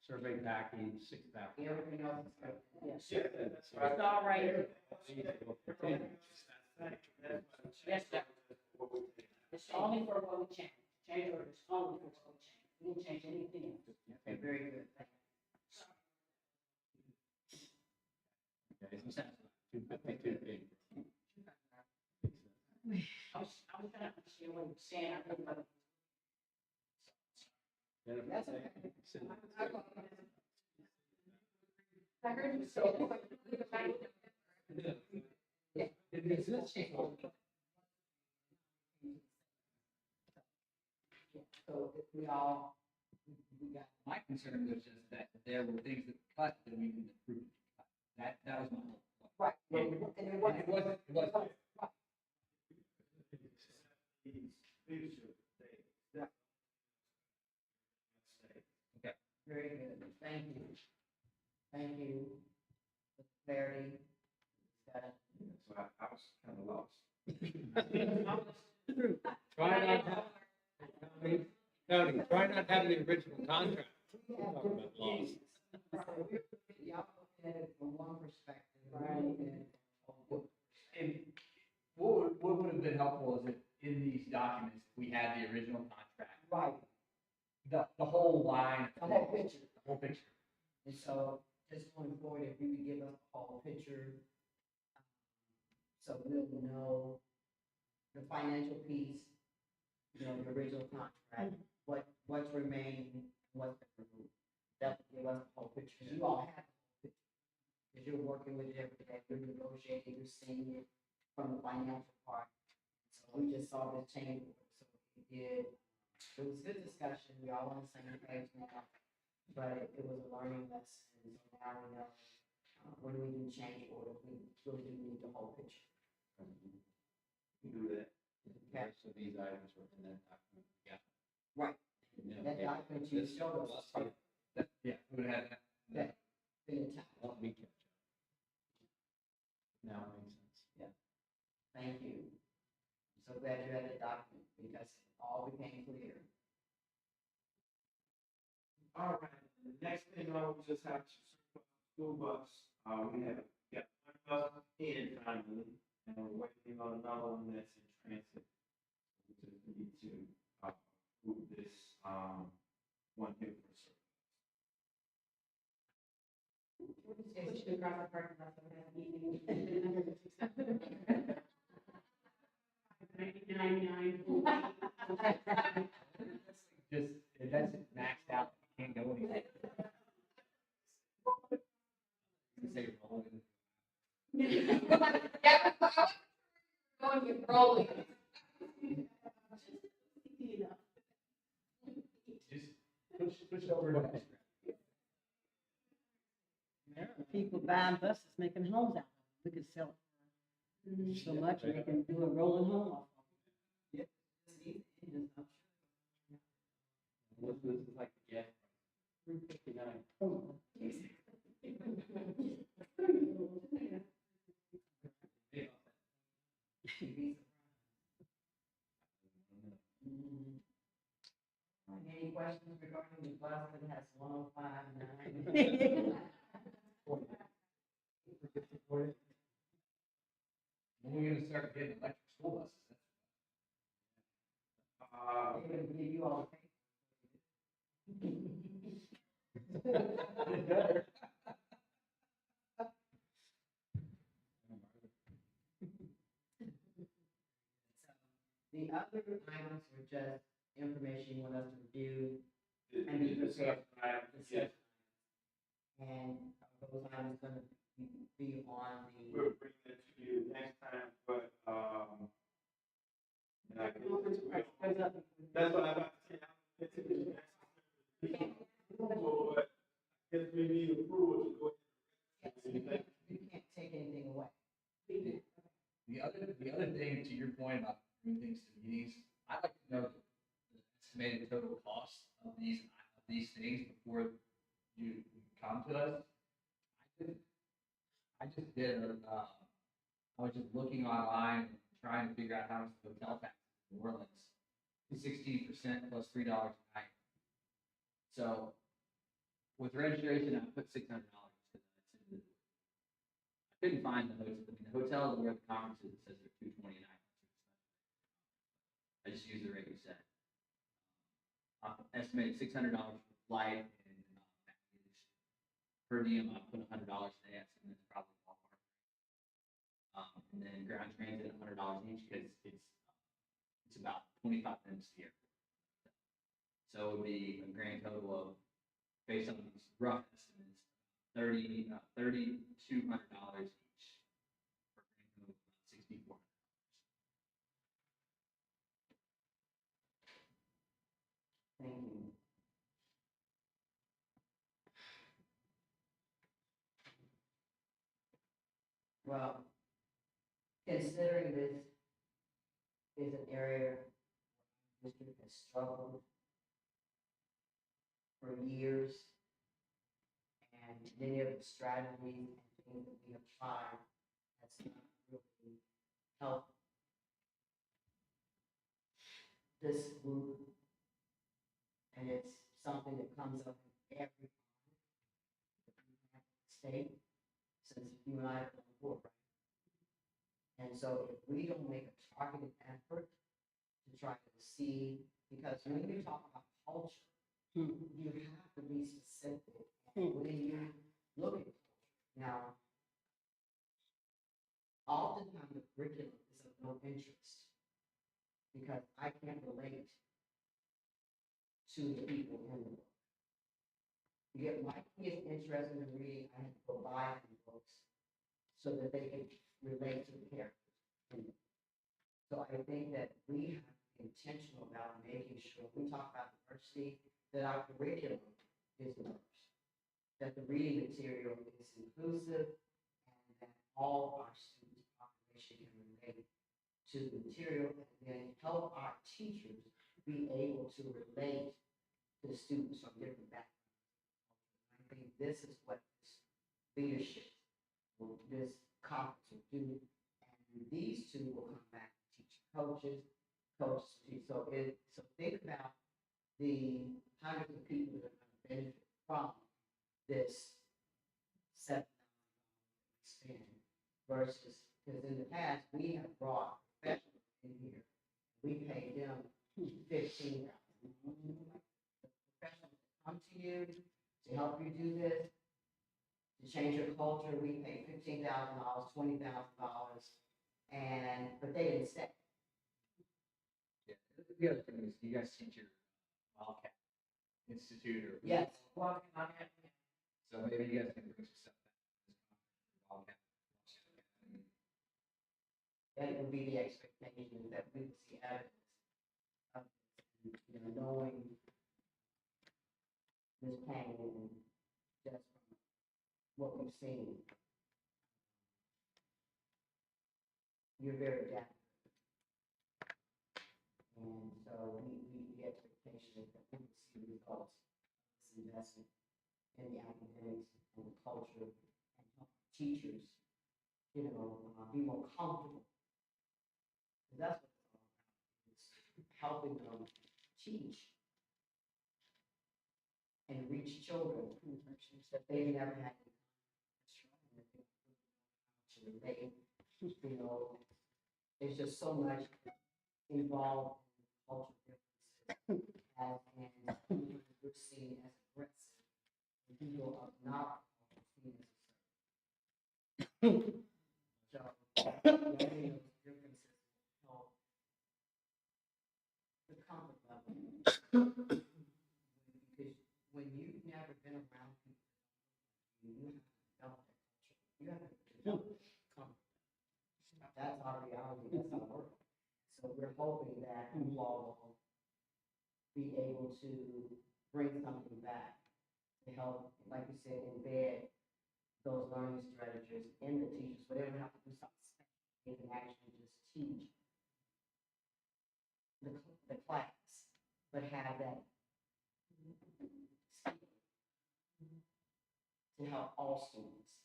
survey package, 6,000.
everything else is good.
Yes,
Yeah,
sir.
that's
It's all right.
These will continue.
Yes, sir. It's only for what we change. Change order is only for what we change. We didn't change anything else.
Okay, very good. Thank
Okay, so 252.
I was trying to understand what you're saying. I really wasn't.
That's okay.
I heard you say.
It exists.
So if we all, we got,
My concern was just that there were things that cut that we didn't approve. That was my whole point.
right,
Yeah.
and it
And
wasn't.
it wasn't.
Leadership thing.
Very good, thank you. Thank you. For the clarity. Discussion.
So I was kind of lost.
Try not to have, Tony, try not to have the original contract. Talk about laws.
Y'all look at it from one perspective.
Right.
And
And what would have been helpful is if in these documents, we had the original contract,
right,
the whole line.
the whole picture.
The whole picture.
And so, just going forward, if you could give us a whole picture, so we'll know the financial piece, you know, the original contract, what's remaining, what's been removed. That will give us the whole picture, 'cause you all have the whole picture. Because you're working with it every day, you're negotiating, you're seeing it from the financial part. So we just saw this change order, so we did, it was good discussion, we all on the same page now. But it was a learning lesson, and so now we know, when we do change orders, we really do need the whole picture.
You do that.
Okay.
So these items were in that document. Yeah.
Right.
Yeah.
That document you
This
showed
plus
us,
here.
Yeah, we would have that.
in the top.
Let me catch up. Now it makes sense.
Thank you. I'm so glad you had the document, because it all became clear.
All right, the next thing I will just have to school bus, we have, one bus in finally, and we're waiting on another one that's in transit. We just need to, approve this, one here for service.
Push the across the parking lot, so we have a meeting. 99.9.
Just, if that's maxed out, you can't go anywhere. Say rolling.
Yeah, going with rolling.
Just push it over to next.
People buying buses, making homes out of them. We could sell it so much, and they can do a rolling home off of it.
This is like, yeah. 359.
Any questions regarding the bus that has 105.9?
When we're gonna start getting electric school buses.
They're gonna give you all the The other items were just information you want us to review and be prepared.
Yes,
And those items gonna be on the,
we'll bring that to you next time, but, and I guess, that's what I'm about to say. It's to the next approval, but I guess we need approval to go.
you can't take anything away.
The other thing, to your point about bringing things to meetings, I'd like to know the estimated total cost of these these things before you come to us. I just did I was just looking online, trying to figure out how much the hotel tax in New Orleans is 16% plus $3 a night. So with registration, I put $600. I couldn't find the hotel. I mean, the hotel where the conference is, it says they're $229. I just used the rate you said. I estimated $600 for flight and accommodation. Per diem, I put $100 a day. And that's probably ballpark. And then ground transit, $100 each because it's about 25 minutes to the airport. So it would be a grand total of, based on these rough estimates, $3,200 each. For a grand total of $6,400.
Thank you. Well, considering this is an area where the district has struggled for years, and many of the strategies and things that we have tried has not really helped this group. And it's something that comes up in every state, since you and I have been on board, right? And so if we don't make a targeted effort to try to see, because when you talk about culture, you have to be specific. And when you look at culture, now, oftentimes the curriculum is of no interest because I can't relate to the people in the book. You get my kids interested in reading, I have to go buy them books so that they can relate to the characters. And so I think that we have to be intentional about making sure we talk about diversity, that our curriculum is diverse, that the reading material is inclusive, and that all of our students' population can relate to the material, and then help our teachers be able to relate to students from different backgrounds. I think this is what this leadership, this conference will do. And these two will come back to teach coaches, so think about the hundreds of people that are going to benefit from this $7,000 spend versus, because in the past, we have brought professionals in here. We paid them $15,000. Professionals that come to you to help you do this, to change your culture, we pay $15,000, $20,000, but they didn't stay.
Yeah. The other thing is, you guys teach your Wildcat Institute or.
Yes.
So maybe you guys can bring some stuff back to this conference.
That would be the expectation, that we would see evidence of this, knowing this pain and just from what we've seen. You're very adaptive. And so the expectation is that we will see results of this investment in the academics and the culture and help teachers, be more comfortable. Because that's what it's all about. It's helping them teach and reach children that they've never had to relate. There's just so much involved in cultural differences, and we're seen as aggressive. And people are not seen as assertive. So, learning those differences help the comfort level. Because when you've never been around people, you have to develop that culture. You have to develop comfort. That's our reality. That's our work. So we're hoping that you all will be able to bring something back to help, like you said, embed those learning strategies in the teachers, so they don't have to do something special. They can actually just teach the class, but have that to help all students.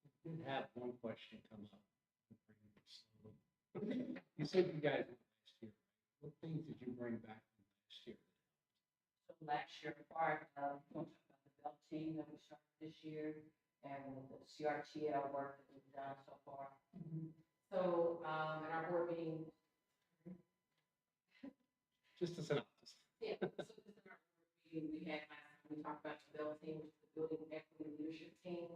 I did have one question come up. You said you guys went last year. What things did you bring back from last year?
So last year, prior, we talked about the belt team that we started this year and the CRTL work that we've done so far.
So, in our board meeting,
Just a synopsis.
yeah, so this is our board meeting we had last time, we talked about the belt team, which is the building equity leadership team.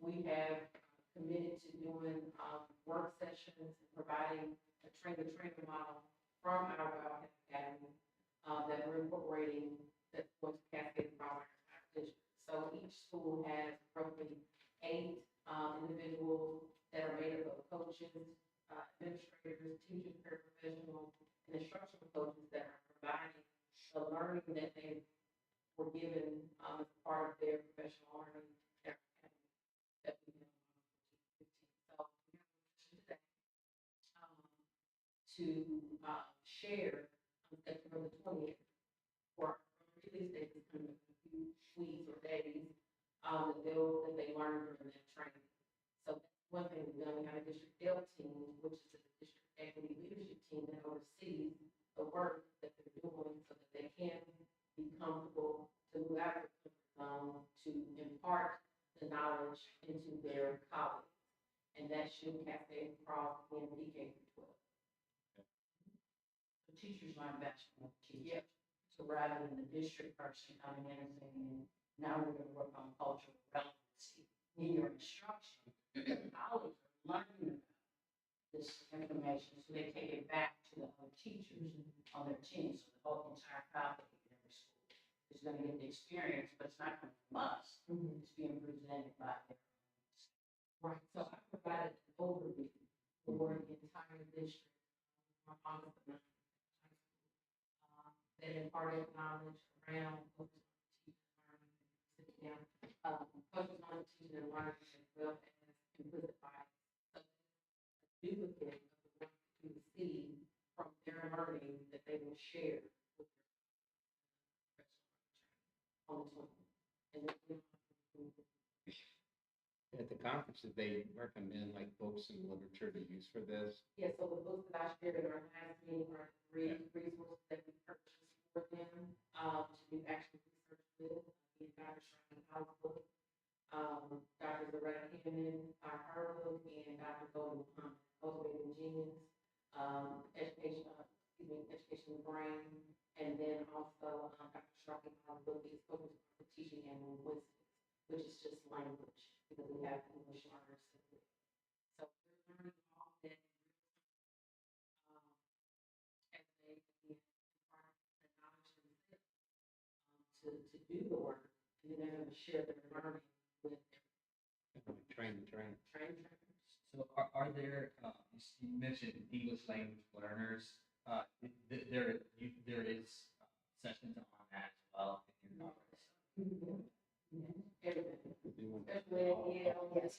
We have committed to doing, work sessions and providing a trainer model from our Wildcat Academy, that we're incorporating, that's going to cascade across our entire district. So each school has roughly 8 individuals that are made up of coaches, administrators, teachers, paraprofessionals, and instructional coaches that are providing the learning that they were given as part of their professional learning at our academy that we have. So we have a session today to share on September the 20th for release date is coming up in a few weeks or days, that they learned during that training. So that's one thing we've done. We have a district L team, which is a district equity leadership team that oversees the work that they're doing so that they can be comfortable to move out of their comfort zone to impart the knowledge into their colleagues. And that should cascade across in PK through 12.
The teachers learn best from the teacher. So rather than the district person coming in and saying, now we're going to work on cultural relevancy in your instruction, colleagues are learning about this information, so they take it back to the other teachers on their team. So the whole entire faculty in every school is going to get the experience, but it's not coming from us. It's being presented by their.
Right, so I provided an overview for the entire district on August the 9th. That imparted knowledge around focus on teaching and learning, sit down, focus on teaching and learning as well as implicit bias. So a duplicate of the work that you see from their learning that they will share with their professional on the 20th. And then
At the conference, did they recommend like books and literature to use for this?
yeah, so the books that I shared in our last meeting are 3 resources that we purchased for them, to do actual research with, the Dr. Sherman book, Dr. Loretta Hammond, her book, and Dr. Golden Muhammad, Motivating Genius, Education of the Brain, and then also, Dr. Sharkey's book is focused on teaching and linguistics, which is just language, because we have English learners. So we're learning all that as they impart the knowledge themselves to do the work, and then they're going to share their learning with their
Train.
trainers.
So are there, you mentioned English language learners, there is sessions on that as well in your conference.
Everything.
Especially
Yes.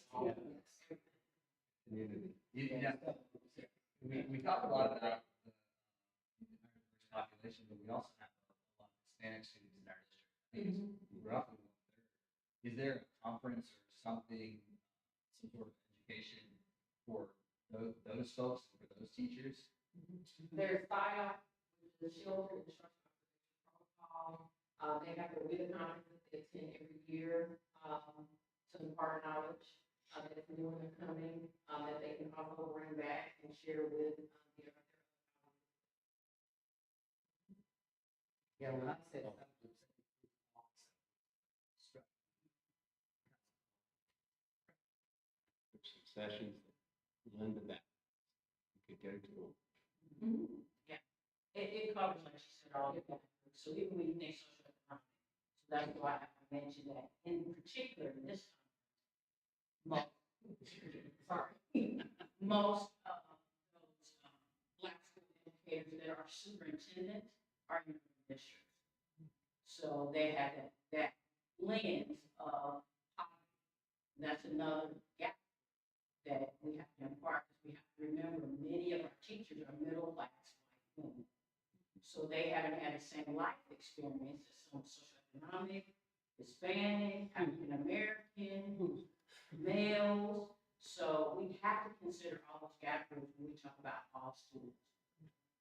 community.
We talk a lot about the diverse population, but we also have a lot of Hispanic students in our district. I think it's roughly 1/3. Is there a conference or something, some sort of education for those folks, for those teachers?
There's SIOP, which is the Children Instructional Protocol. They have their WIDA conference that they attend every year, to impart knowledge, that's new and coming, that they can also bring back and share with, their
Yeah, when I said
There's some sessions that lend to that. You could go to them.
Yeah, it covers, like she said, all the factors. So even when you think social economic, so that's why I mentioned that in particular in this conference, most of those Black school educators that are superintendents are in the district. So they have that lens of poverty. That's another gap that we have to impart, because we have to remember many of our teachers are middle class white women. So they haven't had the same life experience as some socioeconomic Hispanic, African American, males. So we have to consider all those gap groups when we talk about all students.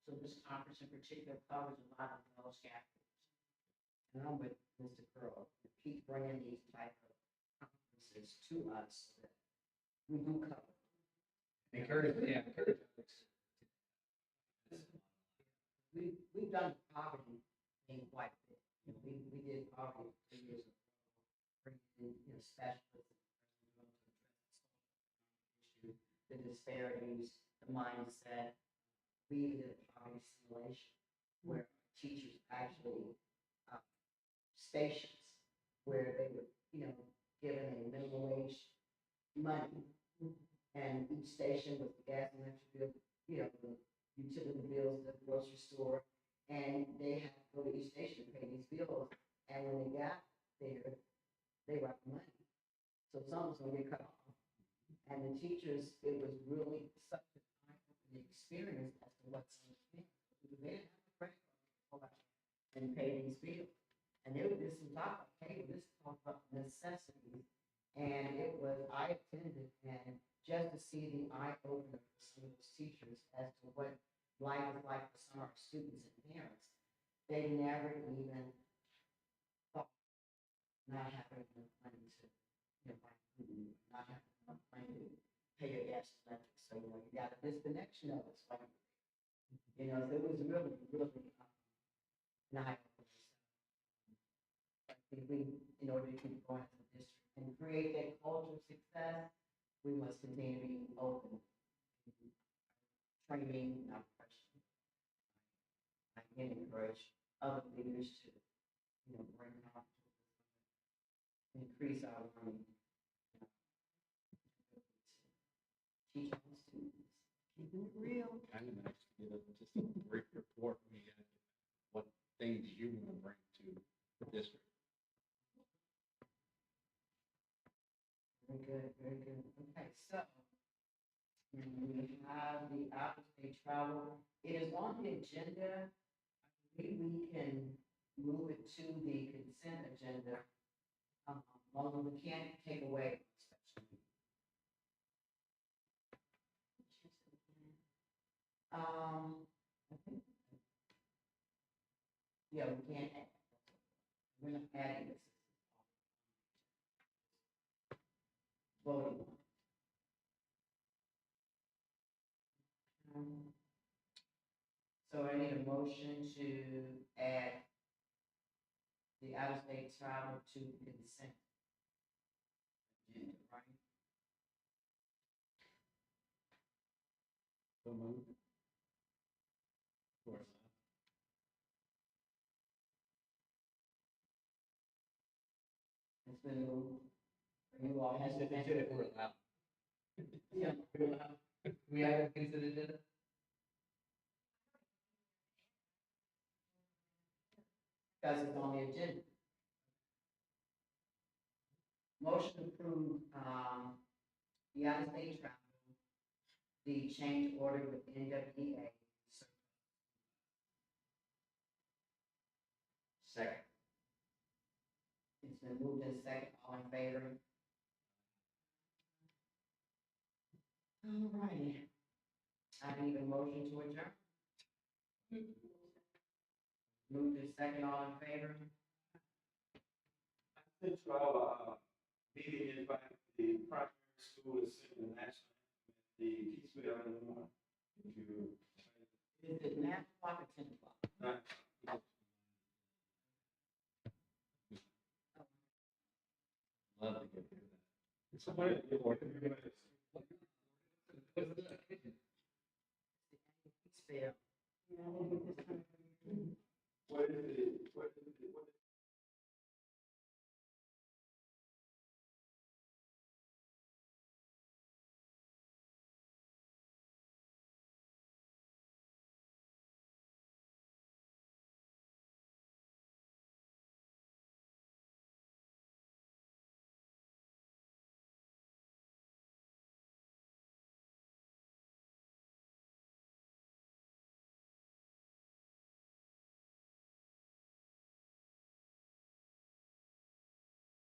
So this conference in particular covers a lot of those gap groups.
And I'm with Mr. Curl, keep bringing these type of conferences to us so that we do cover.
Encourage, yeah, encourage others.
We've done poverty thing quite a bit. You know, we did poverty 3 years ago, bringing in, specialists, issue, the disparities, the mindset. We did a poverty simulation where teachers actually, stations where they were, given a minimum wage money. And each station was the gas and electric bill, the utility bills, the grocery store, and they had to go to each station to pay these bills. And when they got there, they were out of money. So some was gonna get cut off. And the teachers, it was really such an eye-opening experience as to what's in the thing. Because they didn't have a credit card and pay these bills. And there was this talk, hey, this talk about necessities. And it was, I attended, and just to see the eye opener for some of those teachers as to what life is like for some of our students and parents, they never even thought not having enough money to, buy food, not having enough money to pay your gas and electric. So, you got a disconnection of it. So it was really, really an eye opener. I think in order to keep going as a district and create that culture of success, we must continue to be open, training, not questioning. I can encourage other leaders to, bring out, increase our learning, teach our students, keeping it real.
Kind of nice to get just a brief report from you guys, what things you want to bring to the district.
Very good, very good. Okay, so we have the out-of-state travel. It is on the agenda. I believe we can move it to the consent agenda. Although we can't take away special meeting. I think. Yeah, we can't add. We're not adding this. Voting. So I need a motion to add the out-of-state travel to the consent agenda, right?
So moved. Of course.
It's been moved. You all
I
have
said they did it for allowed.
Yeah, we're allowed. We have a consent agenda? Because it's on the agenda. Motion to approve, the out-of-state travel, the change order with NWEA. Second. It's been moved in second, all in favor? All righty. I need a motion to adjourn. Moved in second, all in favor?
I sent you all a meeting invite, the primary school is sitting in national, the Peaceville in the morning. If you,
Is it 9 o'clock or 10 o'clock?
not,
Love to get through that.
somebody,
Fair.
what is it,